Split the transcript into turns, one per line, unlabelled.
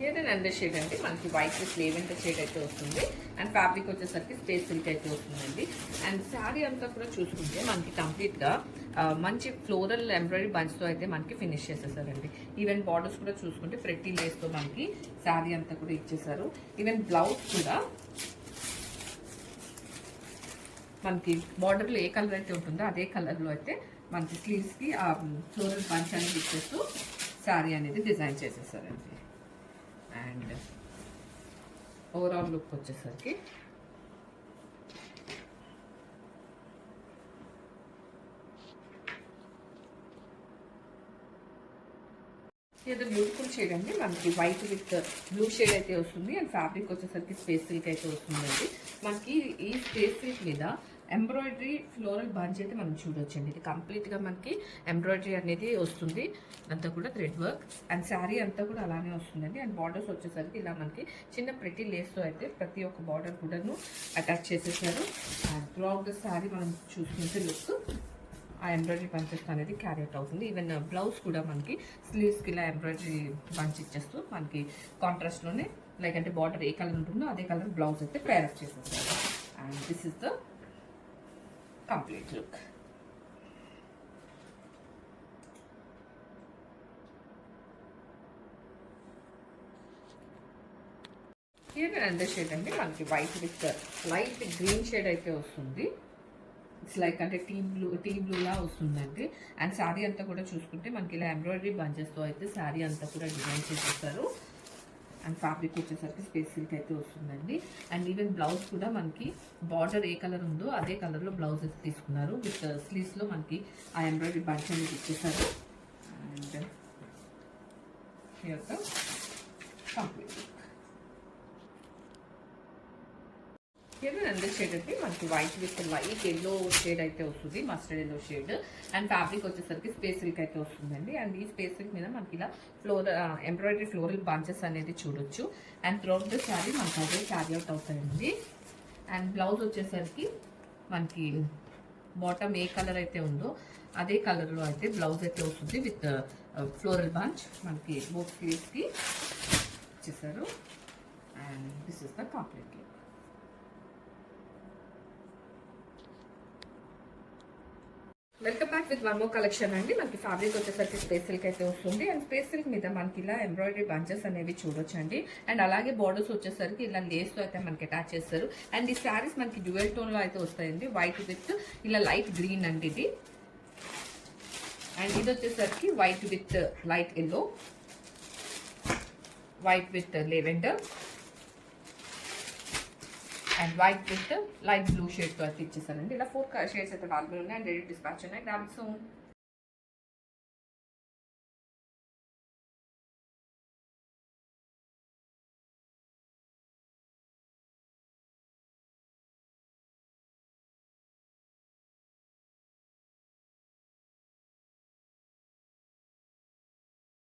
ఏదైనా under shade అండి మనకి వైట్ విత్ లేవెండర్ షేడ్ అయితే వస్తుంది. అండ్ ఫ్యాబ్రిక్ వచ్చేసరికి స్పేస్ సిల్క్ అయితే వస్తుందండి. అండ్ శారీ అంతా కూడా చూసుకుంటే మనకి కంప్లీట్గా మంచి ఫ్లోరల్ ఎంబ్రాయిడరీ బంచ్తో అయితే మనకి ఫినిష్ చేసేసారండి. ఈవెన్ బార్డర్స్ కూడా చూసుకుంటే ప్రెట్టి లేస్తో మనకి శారీ అంతా కూడా ఇచ్చేసారు. ఈవెన్ బ్లౌజ్ కూడా మనకి బార్డర్లో ఏ కలర్ అయితే ఉంటుందో అదే కలర్లో అయితే మనకి స్లీవ్స్కి ఆ ఫ్లోరల్ బంచ్ అనేది ఇచ్చేస్తూ శారీ అనేది డిజైన్ చేసేసారండి. అండ్ ఓవరాల్ లుక్ వచ్చేసరికి ఇది బ్యూటిఫుల్ షేడ్ అండి. మనకి వైట్ విత్ బ్లూ షేడ్ అయితే వస్తుంది. అండ్ ఫ్యాబ్రిక్ వచ్చేసరికి స్పేస్ సిల్క్ అయితే వస్తుందండి. మనకి ఈ స్పేస్ సిల్క్ మీద ఎంబ్రాయిడరీ ఫ్లోరల్ బంచ్ అయితే మనం చూడొచ్చండి. ఇది కంప్లీట్గా మనకి ఎంబ్రాయిడరీ అనేది వస్తుంది. అంతా కూడా థ్రెడ్ వర్క్ అండ్ శారీ అంతా కూడా అలానే వస్తుందండి. అండ్ బార్డర్స్ వచ్చేసరికి ఇలా మనకి చిన్న ప్రెట్టి లేస్తో అయితే ప్రతి ఒక్క బార్డర్ కూడాను అటాచ్ చేసేసారు. అండ్ త్రూఅవుట్ ద శారీ మనం చూసుకుంటే లుక్ ఆ ఎంబ్రాయిడరీ బంచెస్ అనేది క్యారీ అవుట్ అవుతుంది. ఈవెన్ బ్లౌజ్ కూడా మనకి స్లీవ్స్కి ఇలా ఎంబ్రాయిడరీ బంచ్ ఇచ్చేస్తూ మనకి కాంట్రాస్ట్లోనే లైక్ అంటే బార్డర్ ఏ కలర్ ఉంటుందో అదే కలర్ బ్లౌజ్ అయితే పేరప్ చేసేస్తారు. And this is the complete look. ఇది అండర్ షేడ్ అండి మనకి white with light green shade అయితే వస్తుంది. ఇట్స్ లైక్ అంటే టీ బ్లూలా వస్తుందండి. అండ్ శారీ అంతా కూడా చూసుకుంటే మనకి ఇలా ఎంబ్రాయిడరీ బంచెస్తో అయితే శారీ అంతా కూడా డిజైన్ చేసేస్తారు. అండ్ ఫ్యాబ్రిక్ వచ్చేసరికి స్పేస్ సిల్క్ అయితే వస్తుందండి. అండ్ ఈవెన్ బ్లౌజ్ కూడా మనకి బార్డర్ ఏ కలర్ ఉందో అదే కలర్లో బ్లౌజ్ అయితే తీసుకున్నారు. విత్ స్లీవ్స్లో మనకి ఆ ఎంబ్రాయిడరీ బంచ్ అనేది ఇచ్చేసారు. అండ్ హియర్ ద కంప్లీట్ ఇది అండర్ షేడ్ అంటే మనకి white with light yellow shade అయితే వస్తుంది. Mustard yellow shade. And fabric వచ్చేసరికి స్పేస్ సిల్క్ అయితే వస్తుందండి. అండ్ ఈ స్పేస్ సిల్క్ మీద మనకి ఇలా ఎంబ్రాయిడరీ ఫ్లోరల్ బంచెస్ అనేది చూడొచ్చు. అండ్ త్రూఅవుట్ ద శారీ మనకి అదే క్యారీ అవుట్ అవుతాయండి. అండ్ బ్లౌజ్ వచ్చేసరికి మనకి బాటమ్ ఏ కలర్ అయితే ఉందో అదే కలర్లో అయితే బ్లౌజ్ అయితే వస్తుంది విత్ ఫ్లోరల్ బంచ్ మనకి బోత్ స్లీవ్స్కి ఇచ్చేసారు. And this is the complete look. Welcome back with one more collection అండి. మనకి ఫ్యాబ్రిక్ వచ్చేసరికి స్పేస్ సిల్క్ అయితే వస్తుంది. అండ్ స్పేస్ సిల్క్ మీద మనకి ఇలా ఎంబ్రాయిడరీ బంచెస్ అనేవి చూడొచ్చండి. అండ్ అలాగే బార్డర్స్ వచ్చేసరికి ఇలా లేస్తో అయితే మనకి అటాచ్ చేస్తారు. అండ్ ఈ శారీస్ మనకి డ్యూయల్ టోన్లో అయితే వస్తాయండి. వైట్ విత్ ఇలా లైట్ గ్రీన్ అండి ఇది. అండ్ ఇది వచ్చేసరికి white with light yellow, white with lavender and white with light blue షేడ్తో అయితే ఇచ్చేసానండి. ఇలా 4 షేడ్స్ అయితే అవైలబుల్ ఉన్నాయి. అండ్ రెడీ డిస్పాచ్ ఉన్నాయి. గ్రామ్ సూన్.